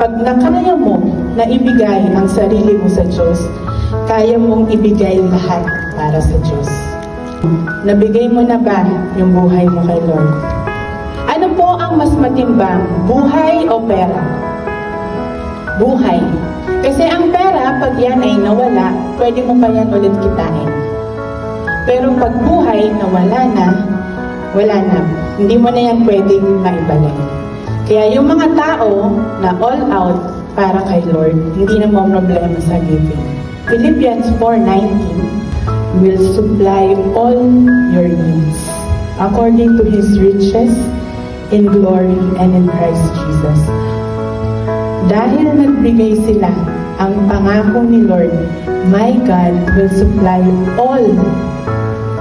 Pag nakaya mo na ibigay ang sarili mo sa Diyos, kaya mong ibigay lahat para sa Diyos. Nabigay mo na ba yung buhay mo kay Lord? Ano po ang mas matimbang, buhay o pera? Buhay. Kasi ang pera, pag yan ay nawala, pwede mo pa yan ulit kitain. Pero pag buhay, nawala na, wala na. Hindi mo na yan pwedeng maibalik. Kaya yung mga tao na all out para kay Lord, hindi na mo problema sa giving. Philippians 4:19 will supply all your needs according to His riches in glory and in Christ Jesus. Dahil nagbigay sila ang pangako ni Lord, my God will supply all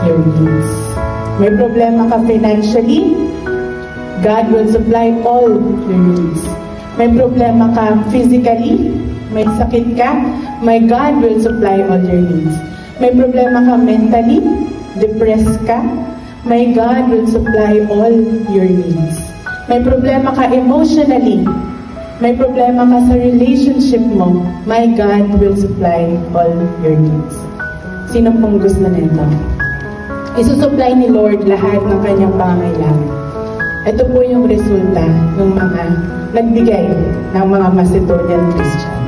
your needs. May problema ka financially, God will supply all your needs. May problema ka physically, may sakit ka, my God will supply all your needs. May problema ka mentally, depressed ka, my God will supply all your needs. May problema ka emotionally, may problema ka sa relationship mo, my God will supply all your needs. Sino pong gusto nito? Isusupply ni Lord lahat ng kanyang pangangailangan. Ito po yung resulta ng mga nagbigay ng mga Macedonian Christians.